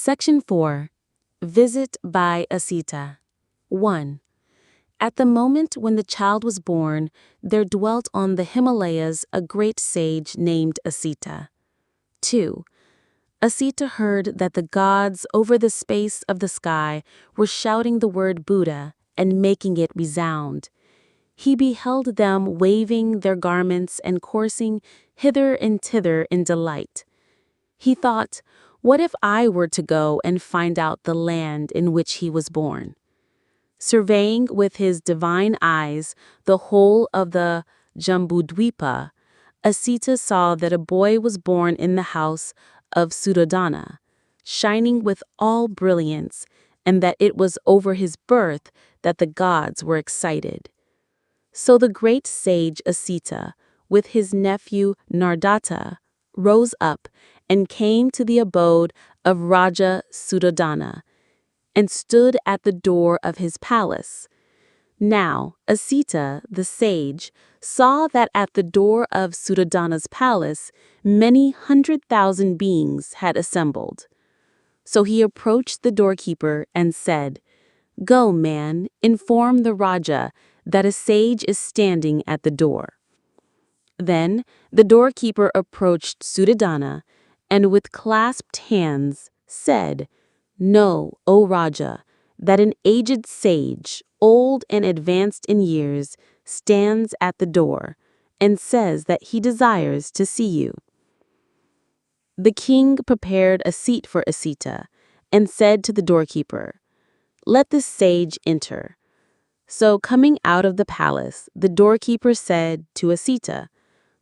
Section 4. Visit by Asita. 1. At the moment when the child was born, there dwelt on the Himalayas a great sage named Asita. 2. Asita heard that the gods over the space of the sky were shouting the word Buddha and making it resound. He beheld them waving their garments and coursing hither and thither in delight. He thought, what if I were to go and find out the land in which he was born? Surveying with his divine eyes the whole of the Jambudvipa, Asita saw that a boy was born in the house of Suddhodana, shining with all brilliance, and that it was over his birth that the gods were excited. So the great sage Asita, with his nephew Nardatta, rose up and came to the abode of Raja Suddhodana, and stood at the door of his palace. Now Asita, the sage, saw that at the door of Suddhodana's palace many 100,000 beings had assembled. So he approached the doorkeeper and said, "Go, man, inform the Raja that a sage is standing at the door." Then the doorkeeper approached Suddhodana and with clasped hands said, "Know, O Raja, that an aged sage, old and advanced in years, stands at the door and says that he desires to see you." The king prepared a seat for Asita and said to the doorkeeper, "Let the sage enter." So coming out of the palace, the doorkeeper said to Asita,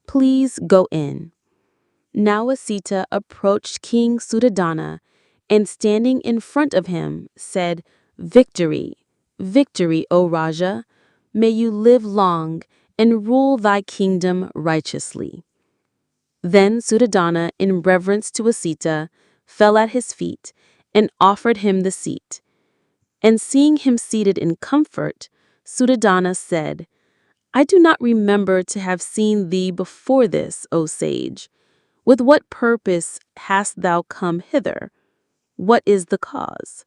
"Please go in." Now Asita approached King Suddhodana and standing in front of him said, "Victory, victory, O Raja! May you live long and rule thy kingdom righteously." Then Suddhodana, in reverence to Asita, fell at his feet and offered him the seat. And seeing him seated in comfort, Suddhodana said, "I do not remember to have seen thee before this, O sage. With what purpose hast thou come hither? What is the cause?"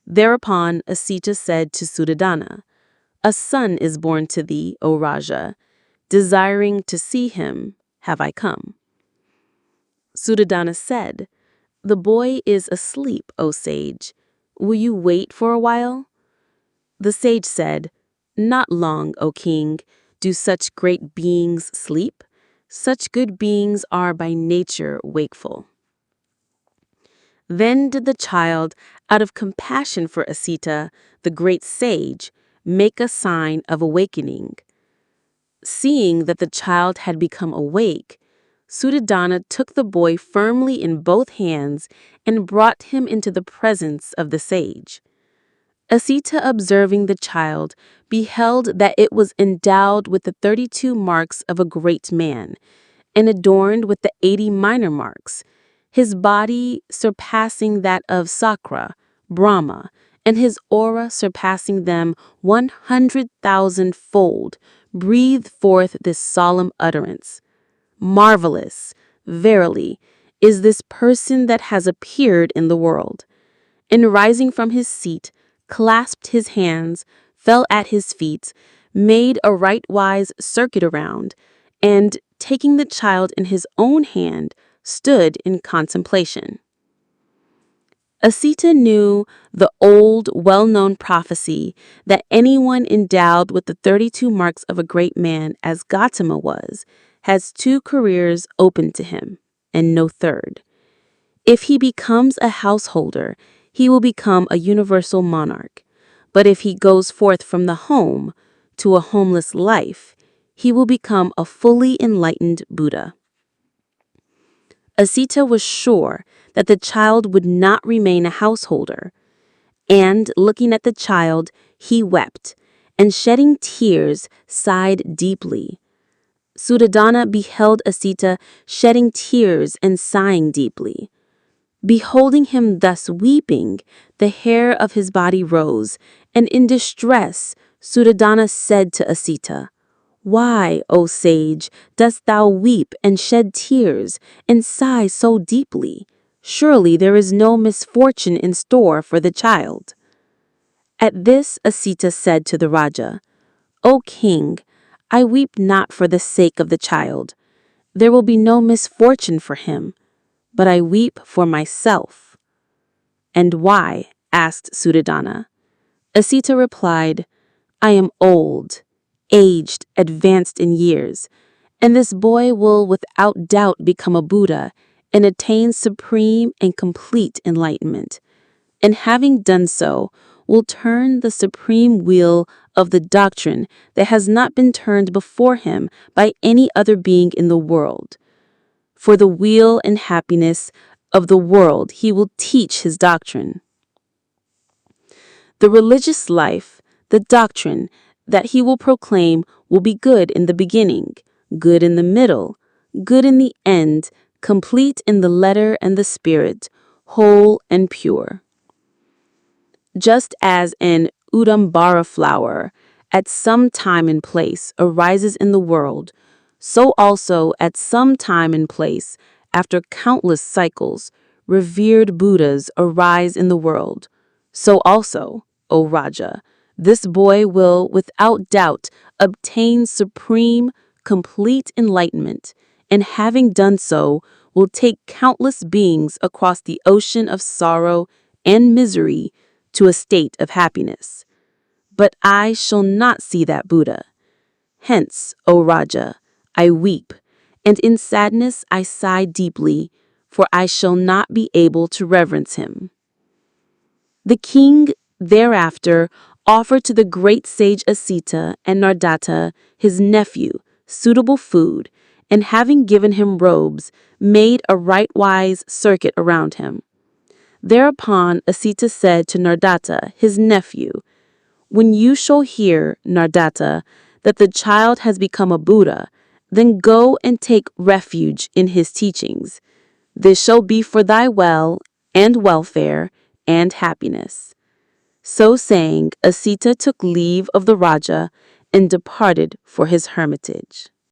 Thereupon Asita said to Suddhodana, "A son is born to thee, O Raja. Desiring to see him, have I come." Suddhodana said, "The boy is asleep, O sage. Will you wait for a while?" The sage said, "Not long, O king, do such great beings sleep. Such good beings are by nature wakeful." Then did the child, out of compassion for Asita, the great sage, make a sign of awakening. Seeing that the child had become awake, Suddhodana took the boy firmly in both hands and brought him into the presence of the sage. Asita, observing the child, beheld that it was endowed with the 32 marks of a great man, and adorned with the 80 minor marks, his body surpassing that of Sakra, Brahma, and his aura surpassing them 100,000-fold, breathed forth this solemn utterance: "Marvelous, verily, is this person that has appeared in the world." And rising from his seat, clasped his hands, fell at his feet, made a rightwise circuit around, and, taking the child in his own hand, stood in contemplation. Asita knew the old, well-known prophecy that anyone endowed with the 32 marks of a great man, as Gautama was, has 2 careers open to him, and no third. If he becomes a householder, he will become a universal monarch. But if he goes forth from the home to a homeless life, he will become a fully enlightened Buddha. Asita was sure that the child would not remain a householder, and, looking at the child, he wept, and shedding tears, sighed deeply. Suddhodana beheld Asita shedding tears and sighing deeply. Beholding him thus weeping, the hair of his body rose, and in distress Suddhodana said to Asita, "Why, O sage, dost thou weep and shed tears and sigh so deeply? Surely there is no misfortune in store for the child." At this Asita said to the Raja, "O king, I weep not for the sake of the child. There will be no misfortune for him, but I weep for myself." "And why?" asked Suddhodana. Asita replied, "I am old, aged, advanced in years, and this boy will without doubt become a Buddha and attain supreme and complete enlightenment. And having done so, will turn the supreme wheel of the doctrine that has not been turned before him by any other being in the world. For the weal and happiness of the world he will teach his doctrine. The religious life, the doctrine that he will proclaim will be good in the beginning, good in the middle, good in the end, complete in the letter and the spirit, whole and pure. Just as an Udambara flower at some time and place arises in the world, so also at some time and place, after countless cycles, revered Buddhas arise in the world. So also, O Raja, this boy will without doubt obtain supreme, complete enlightenment, and having done so, will take countless beings across the ocean of sorrow and misery to a state of happiness. But I shall not see that Buddha. Hence, O Raja, I weep, and in sadness I sigh deeply, for I shall not be able to reverence him." The king thereafter offered to the great sage Asita and Nardatta, his nephew, suitable food, and having given him robes, made a rightwise circuit around him. Thereupon Asita said to Nardatta, his nephew, "When you shall hear, Nardatta, that the child has become a Buddha, then go and take refuge in his teachings. This shall be for thy well and welfare and happiness." So saying, Asita took leave of the Raja and departed for his hermitage.